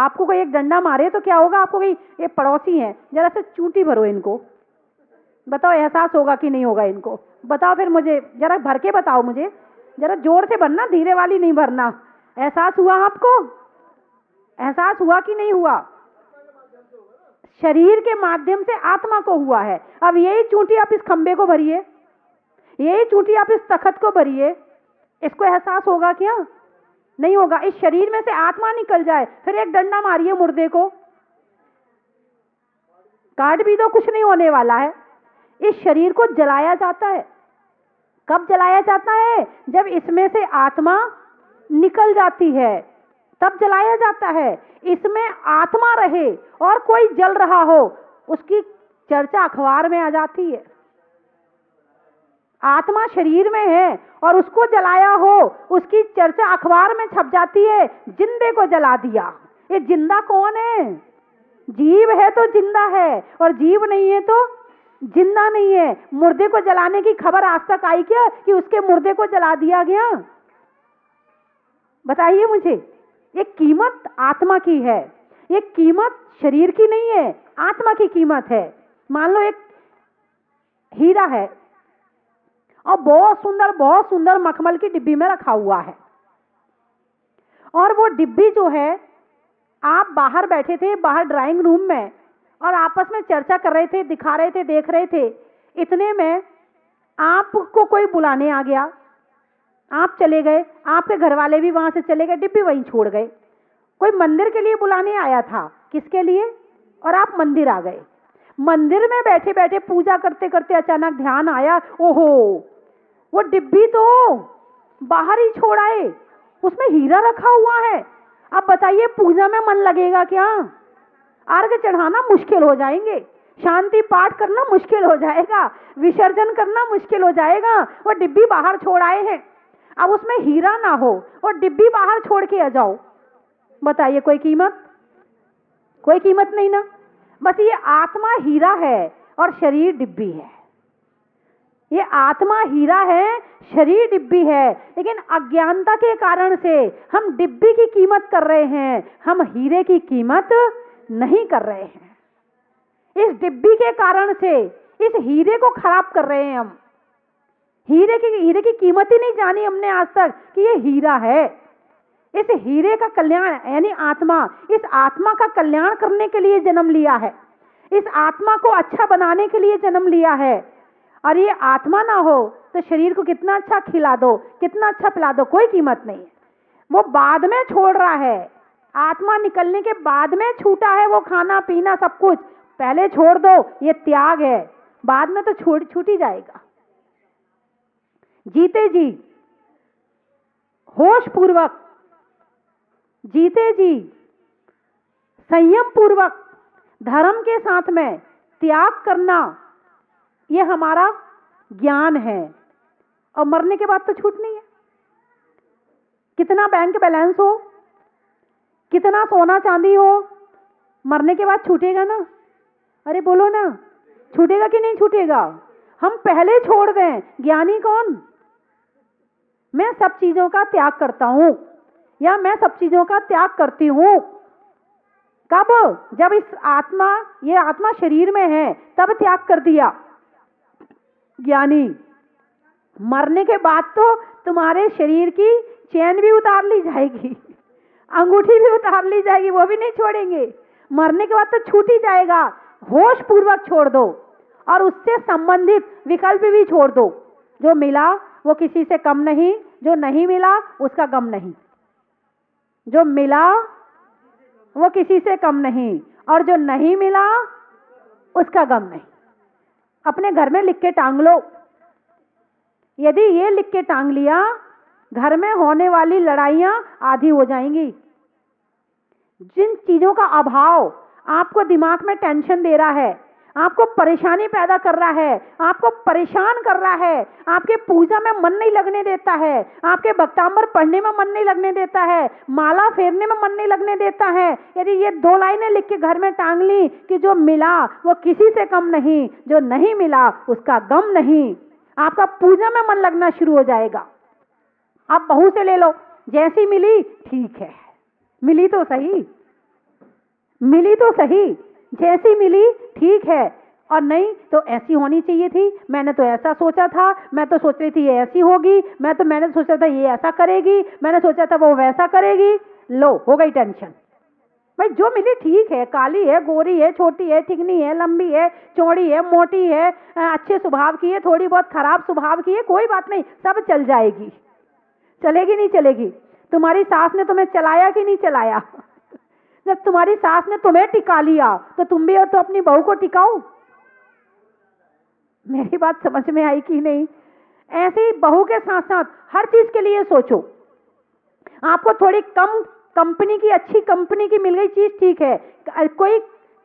आपको कोई एक डंडा मारे तो क्या होगा, आपको कोई ये पड़ोसी हैं, जरा से चूंटी भरो इनको, बताओ एहसास होगा कि नहीं होगा इनको, बताओ फिर मुझे जरा भर के बताओ, मुझे जरा जोर से भरना, धीरे वाली नहीं भरना। एहसास हुआ आपको? एहसास हुआ कि नहीं हुआ? शरीर के माध्यम से आत्मा को हुआ है। अब यही चूंटी आप इस खंबे को भरिए, यही चूंटी आप इस तखत को भरिए, इसको एहसास होगा क्या? नहीं होगा। इस शरीर में से आत्मा निकल जाए, फिर एक डंडा मारिए मुर्दे को, काट भी दो, कुछ नहीं होने वाला है। इस शरीर को जलाया जाता है। कब जलाया जाता है? जब इसमें से आत्मा निकल जाती है, तब जलाया जाता है। इसमें आत्मा रहे और कोई जल रहा हो, उसकी चर्चा अखबार में आ जाती है। आत्मा शरीर में है और उसको जलाया हो, उसकी चर्चा अखबार में छप जाती है, जिंदे को जला दिया। ये जिंदा कौन है? जीव है तो जिंदा है, और जीव नहीं है तो जिंदा नहीं है। मुर्दे को जलाने की खबर आज तक आई क्या कि उसके मुर्दे को जला दिया गया? बताइए मुझे। ये कीमत आत्मा की है, ये कीमत शरीर की नहीं है, आत्मा की कीमत है। मान लो एक हीरा है और बहुत सुंदर मखमल की डिब्बी में रखा हुआ है, और वो डिब्बी जो है, आप बाहर बैठे थे, बाहर ड्राइंग रूम में, और आपस में चर्चा कर रहे थे, दिखा रहे थे, देख रहे थे। इतने में आपको कोई बुलाने आ गया, आप चले गए, आपके घर वाले भी वहां से चले गए, डिब्बी वहीं छोड़ गए। कोई मंदिर के लिए बुलाने आया था, किसके लिए? और आप मंदिर आ गए। मंदिर में बैठे बैठे पूजा करते करते अचानक ध्यान आया, ओहो वो डिब्बी तो बाहर ही छोड़ आए, उसमें हीरा रखा हुआ है। अब बताइए पूजा में मन लगेगा क्या? अर्घ चढ़ाना मुश्किल हो जाएंगे, शांति पाठ करना मुश्किल हो जाएगा, विसर्जन करना मुश्किल हो जाएगा। वो डिब्बी बाहर छोड़ आए हैं, अब उसमें हीरा ना हो और डिब्बी बाहर छोड़ के आ जाओ, बताइए कोई कीमत? कोई कीमत नहीं ना। बस ये आत्मा हीरा है और शरीर डिब्बी है। ये आत्मा हीरा है, शरीर डिब्बी है, लेकिन अज्ञानता के कारण से हम डिब्बी की कीमत कर रहे हैं, हम हीरे की कीमत नहीं कर रहे हैं। इस डिब्बी के कारण से इस हीरे को खराब कर रहे हैं हम। हीरे की कीमत ही नहीं जानी हमने आज तक कि ये हीरा है। इस हीरे का कल्याण यानी आत्मा, इस आत्मा का कल्याण करने के लिए जन्म लिया है, इस आत्मा को अच्छा बनाने के लिए जन्म लिया है। और ये आत्मा ना हो तो शरीर को कितना अच्छा खिला दो, कितना अच्छा पिला दो, कोई कीमत नहीं है। वो बाद में छोड़ रहा है, आत्मा निकलने के बाद में छूटा है वो खाना पीना सब कुछ, पहले छोड़ दो, ये त्याग है, बाद में तो छूट ही जाएगा। जीते जी होश पूर्वक, जीते जी संयम पूर्वक धर्म के साथ में त्याग करना, ये हमारा ज्ञान है। और मरने के बाद तो छूटनी है। कितना बैंक बैलेंस हो, कितना सोना चांदी हो, मरने के बाद छूटेगा ना। अरे बोलो ना, छूटेगा कि नहीं छूटेगा? हम पहले छोड़ दें। ज्ञानी कौन? मैं सब चीजों का त्याग करता हूं, या मैं सब चीजों का त्याग करती हूं। कब? जब इस आत्मा, ये आत्मा शरीर में है, तब त्याग कर दिया। ज्ञानी मरने के बाद तो तुम्हारे शरीर की चैन भी उतार ली जाएगी, अंगूठी भी उतार ली जाएगी, वो भी नहीं छोड़ेंगे। मरने के बाद तो छूट ही जाएगा। होश पूर्वक छोड़ दो और उससे संबंधित विकल्प भी छोड़ दो। जो मिला वो किसी से कम नहीं, जो नहीं मिला उसका गम नहीं। जो मिला वो किसी से कम नहीं, और जो नहीं मिला उसका गम नहीं। अपने घर में लिख के टांग लो। यदि ये लिख के टांग लिया, घर में होने वाली लड़ाइयां आधी हो जाएंगी। जिन चीजों का अभाव आपको दिमाग में टेंशन दे रहा है, आपको परेशानी पैदा कर रहा है, आपको परेशान कर रहा है, आपके पूजा में मन नहीं लगने देता है, आपके भक्तांबर पढ़ने में मन नहीं लगने देता है, माला फेरने में मन नहीं लगने देता है, यदि ये 2 लाइनें लिख के घर में टांग ली कि जो मिला वो किसी से कम नहीं, जो नहीं मिला उसका गम नहीं, आपका पूजा में मन लगना शुरू हो जाएगा। आप बहू से ले लो, जैसी मिली ठीक है, मिली तो सही, मिली तो सही, जैसी मिली ठीक है, और नहीं तो ऐसी होनी चाहिए थी, मैंने तो ऐसा सोचा था, मैं तो सोच रही थी ये ऐसी होगी, मैंने सोचा था ये ऐसा करेगी, मैंने सोचा था वो वैसा करेगी। लो हो गई टेंशन। भाई जो मिली ठीक है, काली है, गोरी है, छोटी है, ठिकनी है, लंबी है, चौड़ी है, मोटी है, अच्छे स्वभाव की है, थोड़ी बहुत खराब स्वभाव की है, कोई बात नहीं, सब चल जाएगी। चलेगी नहीं चलेगी? तुम्हारी सास ने तुम्हें चलाया कि नहीं चलाया? जब तुम्हारी सास ने तुम्हें टिका लिया तो तुम भी हो तो अपनी बहू को टिकाओ। मेरी बात समझ में आई कि नहीं? ऐसे ही बहू के साथ साथ हर चीज के लिए सोचो। आपको थोड़ी कम कंपनी की, अच्छी कंपनी की मिल गई चीज ठीक है, कोई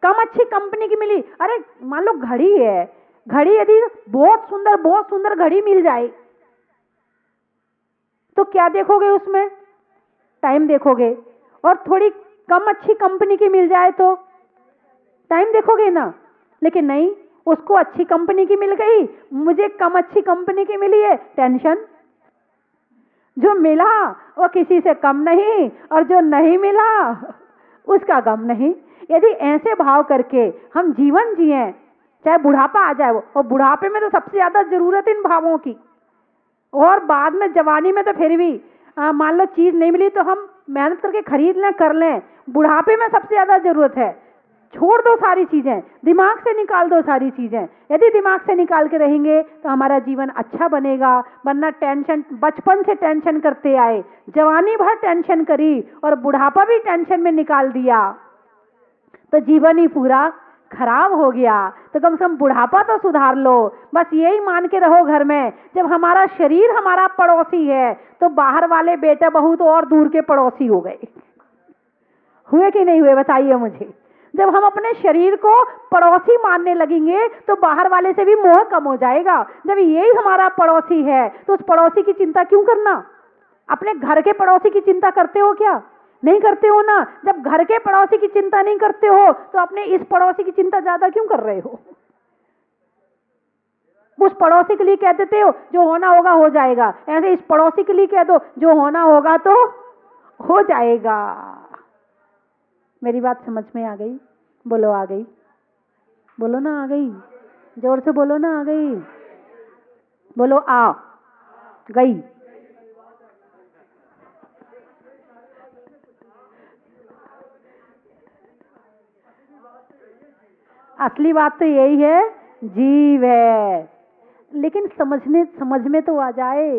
कम अच्छी कंपनी की मिली, अरे मान लो घड़ी है, घड़ी यदि बहुत सुंदर घड़ी मिल जाए तो क्या देखोगे उसमें? टाइम देखोगे। और थोड़ी कम अच्छी कंपनी की मिल जाए तो टाइम देखोगे ना। लेकिन नहीं, उसको अच्छी कंपनी की मिल गई, मुझे कम अच्छी कंपनी की मिली है, टेंशन। जो मिला वो किसी से कम नहीं, और जो नहीं मिला उसका गम नहीं। यदि ऐसे भाव करके हम जीवन जिए, चाहे बुढ़ापा आ जाए, वो बुढ़ापे में तो सबसे ज्यादा जरूरत इन भावों की, और बाद में जवानी में तो फिर भी मान लो चीज नहीं मिली तो हम मेहनत करके खरीद लें, कर लें। बुढ़ापे में सबसे ज्यादा जरूरत है। छोड़ दो सारी चीजें, दिमाग से निकाल दो सारी चीजें। यदि दिमाग से निकाल के रहेंगे तो हमारा जीवन अच्छा बनेगा। वरना टेंशन, बचपन से टेंशन करते आए, जवानी भर टेंशन करी और बुढ़ापा भी टेंशन में निकाल दिया तो जीवन ही पूरा खराब हो गया। तो कम से कम बुढ़ापा तो सुधार लो। बस यही मान के रहो घर में, जब हमारा शरीर हमारा पड़ोसी है तो बाहर वाले बेटे बहू तो और दूर के पड़ोसी हो गए। हुए कि नहीं हुए बताइए मुझे? जब हम अपने शरीर को पड़ोसी मानने लगेंगे तो बाहर वाले से भी मोह कम हो जाएगा। जब यही हमारा पड़ोसी है तो उस पड़ोसी की चिंता क्यों करना? अपने घर के पड़ोसी की चिंता करते हो क्या? नहीं करते हो ना। जब घर के पड़ोसी की चिंता नहीं करते हो तो अपने इस पड़ोसी की चिंता ज्यादा क्यों कर रहे हो? उस पड़ोसी के लिए कह देते हो जो होना होगा हो जाएगा, ऐसे इस पड़ोसी के लिए कह दो जो होना होगा तो हो जाएगा। मेरी बात समझ में आ गई? बोलो आ गई? बोलो ना आ गई, जोर से बोलो ना आ गई। बोलो आ गई। असली बात तो यही है, जीव है, लेकिन समझ में तो आ जाए।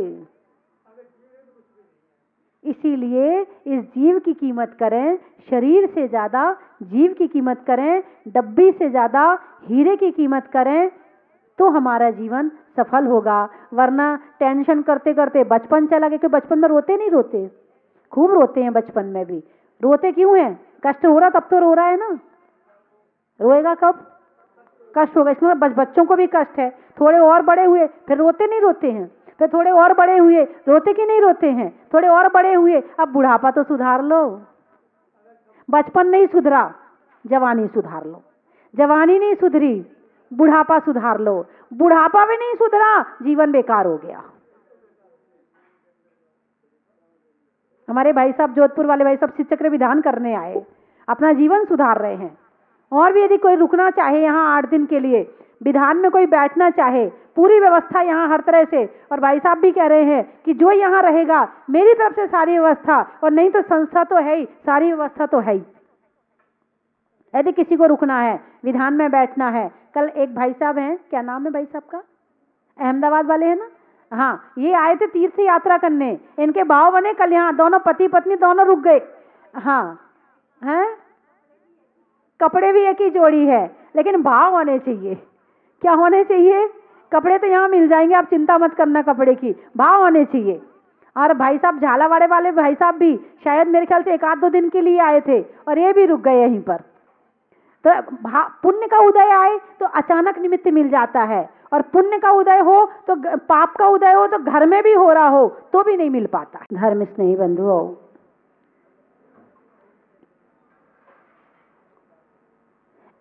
इसीलिए इस जीव की कीमत करें, शरीर से ज्यादा जीव की कीमत करें, डब्बी से ज्यादा हीरे की कीमत करें तो हमारा जीवन सफल होगा। वरना टेंशन करते करते बचपन चला गया। कि बचपन में रोते नहीं? रोते खूब रोते हैं बचपन में भी। रोते क्यों हैं? कष्ट हो रहा तब तो रो रहा है ना। रोएगा कब? कष्ट होगा। इसमें बच्चों को भी कष्ट है। थोड़े और बड़े हुए फिर रोते नहीं रोते हैं, फिर थोड़े और बड़े हुए रोते कि नहीं रोते हैं, थोड़े और बड़े हुए अब बुढ़ापा तो सुधार लो। बचपन नहीं सुधरा, जवानी सुधार लो। जवानी नहीं सुधरी, बुढ़ापा सुधार लो। बुढ़ापा भी नहीं सुधरा, जीवन बेकार हो गया। हमारे भाई साहब, जोधपुर वाले भाई साहब शिव चक्र विधान करने आए, अपना जीवन सुधार रहे हैं। और भी यदि कोई रुकना चाहे यहाँ 8 दिन के लिए, विधान में कोई बैठना चाहे, पूरी व्यवस्था यहाँ हर तरह से। और भाई साहब भी कह रहे हैं कि जो यहाँ रहेगा मेरी तरफ से सारी व्यवस्था, और नहीं तो संस्था तो है ही, सारी व्यवस्था तो है ही। यदि किसी को रुकना है, विधान में बैठना है। कल एक भाई साहब हैं, क्या नाम है भाई साहब का? अहमदाबाद वाले हैं ना? हाँ, ये आए थे तीर्थ यात्रा करने, इनके भाव बने कल यहाँ, दोनों पति पत्नी दोनों रुक गए। हाँ हैं, कपड़े भी एक ही जोड़ी है, लेकिन भाव होने चाहिए। क्या होने चाहिए? कपड़े तो यहाँ मिल जाएंगे, आप चिंता मत करना कपड़े की, भाव होने चाहिए। और भाई साहब झालावाड़े वाले भाई साहब भी शायद मेरे ख्याल से 1-2 दिन के लिए आए थे, और ये भी रुक गए यहीं पर। तो पुण्य का उदय आए तो अचानक निमित्त मिल जाता है, और पुण्य का उदय हो तो, पाप का उदय हो तो घर में भी हो रहा हो तो भी नहीं मिल पाता। घर में स्नेही बंधुओं,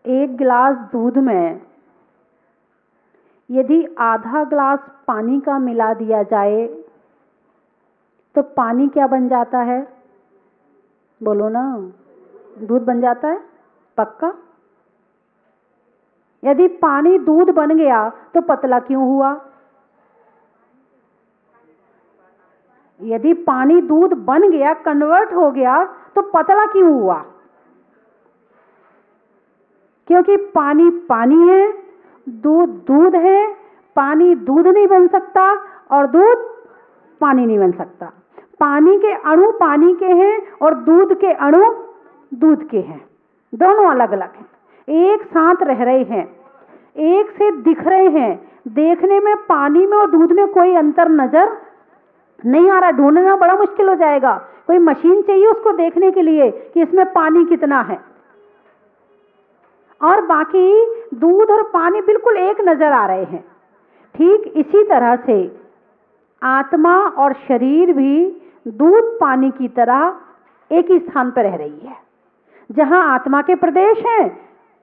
एक गिलास दूध में यदि आधा ग्लास पानी का मिला दिया जाए तो पानी क्या बन जाता है? बोलो ना, दूध बन जाता है। पक्का? यदि पानी दूध बन गया तो पतला क्यों हुआ? यदि पानी दूध बन गया, कन्वर्ट हो गया, तो पतला क्यों हुआ? क्योंकि पानी पानी है, दूध दूध है। पानी दूध नहीं बन सकता और दूध पानी नहीं बन सकता। पानी के अणु पानी के हैं और दूध के अणु दूध के हैं, दोनों अलग अलग हैं। एक साथ रह रहे हैं, एक से दिख रहे हैं, देखने में पानी में और दूध में कोई अंतर नजर नहीं आ रहा। ढूंढना बड़ा मुश्किल हो जाएगा, कोई मशीन चाहिए उसको देखने के लिए कि इसमें पानी कितना है। और बाकी दूध और पानी बिल्कुल एक नजर आ रहे हैं। ठीक इसी तरह से आत्मा और शरीर भी दूध पानी की तरह एक ही स्थान पर रह रही है। जहां आत्मा के प्रदेश हैं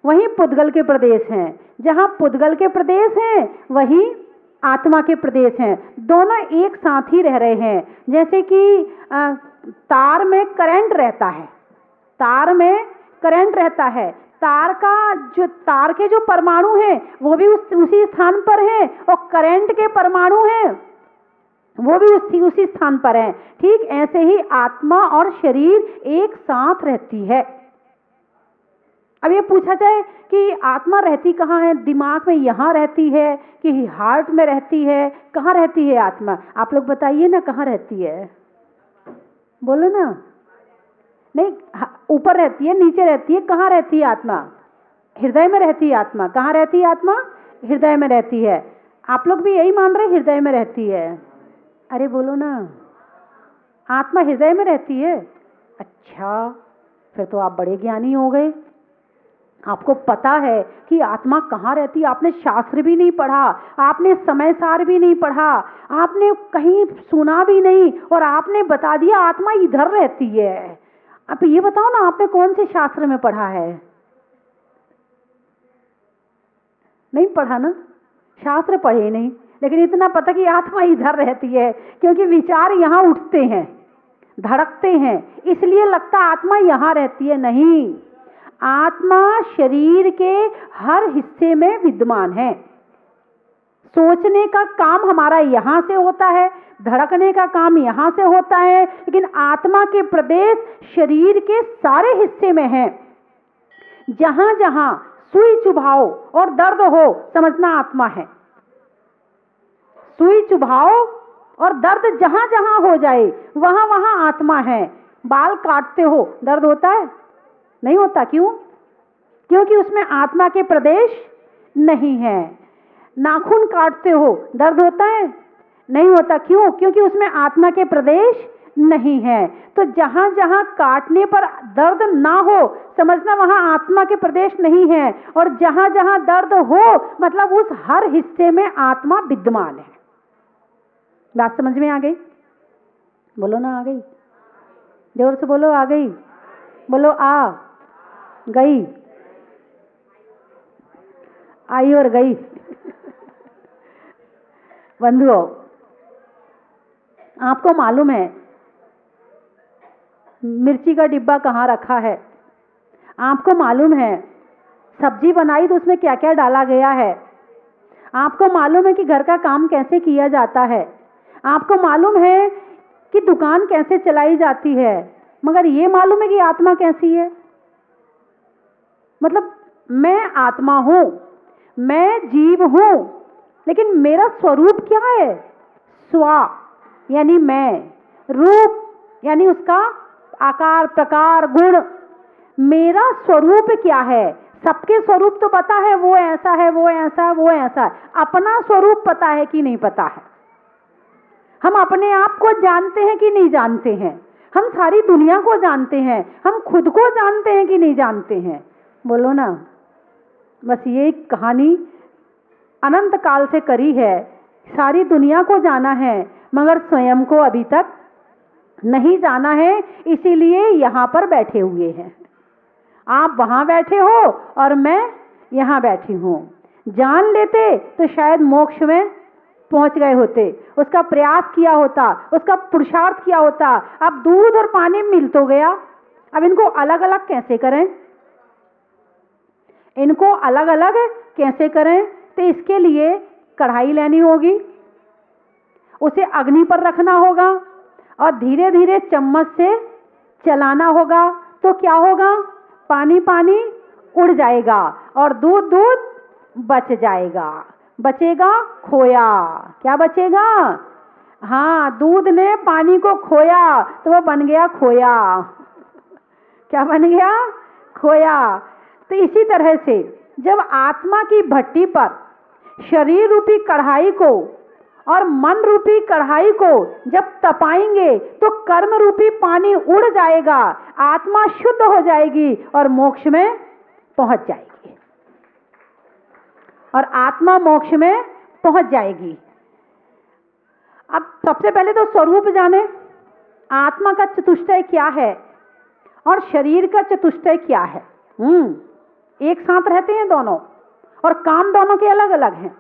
वहीं पुद्गल के प्रदेश हैं, जहां पुद्गल के प्रदेश हैं वहीं आत्मा के प्रदेश हैं। दोनों एक साथ ही रह रहे हैं। जैसे कि तार में करंट रहता है, तार में करंट रहता है, तार के जो परमाणु हैं वो भी उसी स्थान पर हैं और करंट के परमाणु हैं वो भी उसी स्थान पर हैं। ठीक ऐसे ही आत्मा और शरीर एक साथ रहती है। अब ये पूछा जाए कि आत्मा रहती कहाँ है? दिमाग में यहाँ रहती है कि हार्ट में रहती है? कहाँ रहती है आत्मा? आप लोग बताइए ना, कहाँ रहती है? बोलो ना। नहीं, ऊपर रहती है, नीचे रहती है, कहाँ रहती है आत्मा? हृदय में रहती है आत्मा। कहाँ रहती है आत्मा? हृदय में रहती है। आप लोग भी यही मान रहे हृदय में रहती है? अरे बोलो ना, आत्मा हृदय में रहती है। अच्छा, फिर तो आप बड़े ज्ञानी हो गए, आपको पता है कि आत्मा कहाँ रहती है। आपने शास्त्र भी नहीं पढ़ा, आपने समय सार भी नहीं पढ़ा, आपने कहीं सुना भी नहीं और आपने बता दिया आत्मा इधर रहती है। अब ये बताओ ना, आपने कौन से शास्त्र में पढ़ा है? नहीं पढ़ा ना, शास्त्र पढ़े नहीं, लेकिन इतना पता कि आत्मा इधर रहती है। क्योंकि विचार यहाँ उठते हैं, धड़कते हैं, इसलिए लगता आत्मा यहाँ रहती है। नहीं, आत्मा शरीर के हर हिस्से में विद्यमान है। सोचने का काम हमारा यहाँ से होता है, धड़कने का काम यहाँ से होता है, लेकिन आत्मा के प्रदेश शरीर के सारे हिस्से में है। जहां जहां सुई चुभाओ और दर्द हो, समझना आत्मा है। सुई चुभाओ और दर्द जहां जहां हो जाए वहां वहां आत्मा है। बाल काटते हो, दर्द होता है? नहीं होता। क्यों? क्योंकि उसमें आत्मा के प्रदेश नहीं है। नाखून काटते हो, दर्द होता है? नहीं होता। क्यों? क्योंकि उसमें आत्मा के प्रदेश नहीं है। तो जहां जहां काटने पर दर्द ना हो, समझना वहां आत्मा के प्रदेश नहीं है। और जहां जहां दर्द हो, मतलब उस हर हिस्से में आत्मा विद्यमान है। बात समझ में आ गई? बोलो ना, आ गई? जोर से बोलो, आ गई? बोलो, आ गई? आई और गई। बंधुओं, आपको मालूम है मिर्ची का डिब्बा कहाँ रखा है? आपको मालूम है सब्जी बनाई तो उसमें क्या क्या डाला गया है? आपको मालूम है कि घर का काम कैसे किया जाता है? आपको मालूम है कि दुकान कैसे चलाई जाती है? मगर ये मालूम है कि आत्मा कैसी है? मतलब मैं आत्मा हूं, मैं जीव हूं, लेकिन मेरा स्वरूप क्या है? स्वा यानी मैं, रूप यानी उसका आकार, प्रकार, गुण। मेरा स्वरूप क्या है? सबके स्वरूप तो पता है, वो ऐसा है, वो ऐसा, वो ऐसा। अपना स्वरूप पता है कि नहीं पता है? हम अपने आप को जानते हैं कि नहीं जानते हैं? हम सारी दुनिया को जानते हैं, हम खुद को जानते हैं कि नहीं जानते हैं? बोलो ना। बस ये कहानी अनंत काल से करी है। सारी दुनिया को जाना है मगर स्वयं को अभी तक नहीं जाना है, इसीलिए यहां पर बैठे हुए हैं। आप वहां बैठे हो और मैं यहां बैठी हूं। जान लेते तो शायद मोक्ष में पहुंच गए होते, उसका प्रयास किया होता, उसका पुरुषार्थ किया होता। अब दूध और पानी मिल तो गया, अब इनको अलग अलग कैसे करें? इनको अलग अलग कैसे करें? तो इसके लिए कढ़ाई लेनी होगी, उसे अग्नि पर रखना होगा और धीरे धीरे चम्मच से चलाना होगा। तो क्या होगा? पानी पानी उड़ जाएगा और दूध दूध बच जाएगा। बचेगा खोया। क्या बचेगा? हाँ, दूध ने पानी को खोया तो वो बन गया खोया। क्या बन गया? खोया। तो इसी तरह से जब आत्मा की भट्टी पर शरीर रूपी कढ़ाई को और मन रूपी कढ़ाई को जब तपाएंगे तो कर्म रूपी पानी उड़ जाएगा, आत्मा शुद्ध हो जाएगी और मोक्ष में पहुंच जाएगी। और आत्मा मोक्ष में पहुंच जाएगी। अब सबसे पहले तो स्वरूप जाने, आत्मा का चतुष्टय क्या है और शरीर का चतुष्टय क्या है। एक साथ रहते हैं दोनों और काम दोनों के अलग अलग हैं।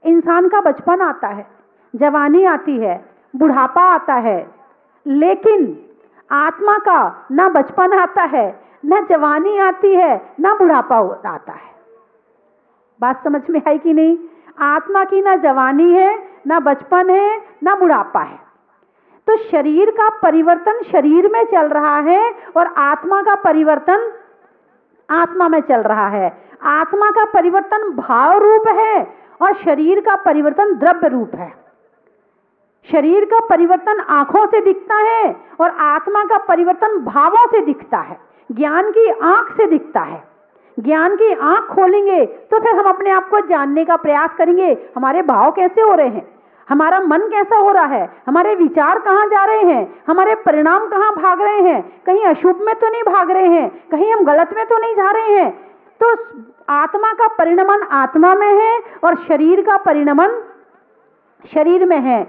इंसान का बचपन आता है, जवानी आती है, बुढ़ापा आता है, लेकिन आत्मा का ना बचपन आता है, ना जवानी आती है, ना बुढ़ापा आता है। बात समझ में आई कि नहीं? आत्मा की ना जवानी है, ना बचपन है, ना बुढ़ापा है। तो शरीर का परिवर्तन शरीर में चल रहा है और आत्मा का परिवर्तन आत्मा में चल रहा है। आत्मा का परिवर्तन भाव रूप है और शरीर का परिवर्तन द्रव्य रूप है। शरीर का परिवर्तन आंखों से दिखता है और आत्मा का परिवर्तन भावों से दिखता है, ज्ञान की आंख से दिखता है। ज्ञान की आंख खोलेंगे तो फिर हम अपने आप को जानने का प्रयास करेंगे, हमारे भाव कैसे हो रहे हैं, हमारा मन कैसा हो रहा है, हमारे विचार कहाँ जा रहे हैं, हमारे परिणाम कहाँ भाग रहे हैं, कहीं अशुभ में तो नहीं भाग रहे हैं, कहीं हम गलत में तो नहीं जा रहे हैं। तो आत्मा का परिणमन आत्मा में है और शरीर का परिणमन शरीर में है।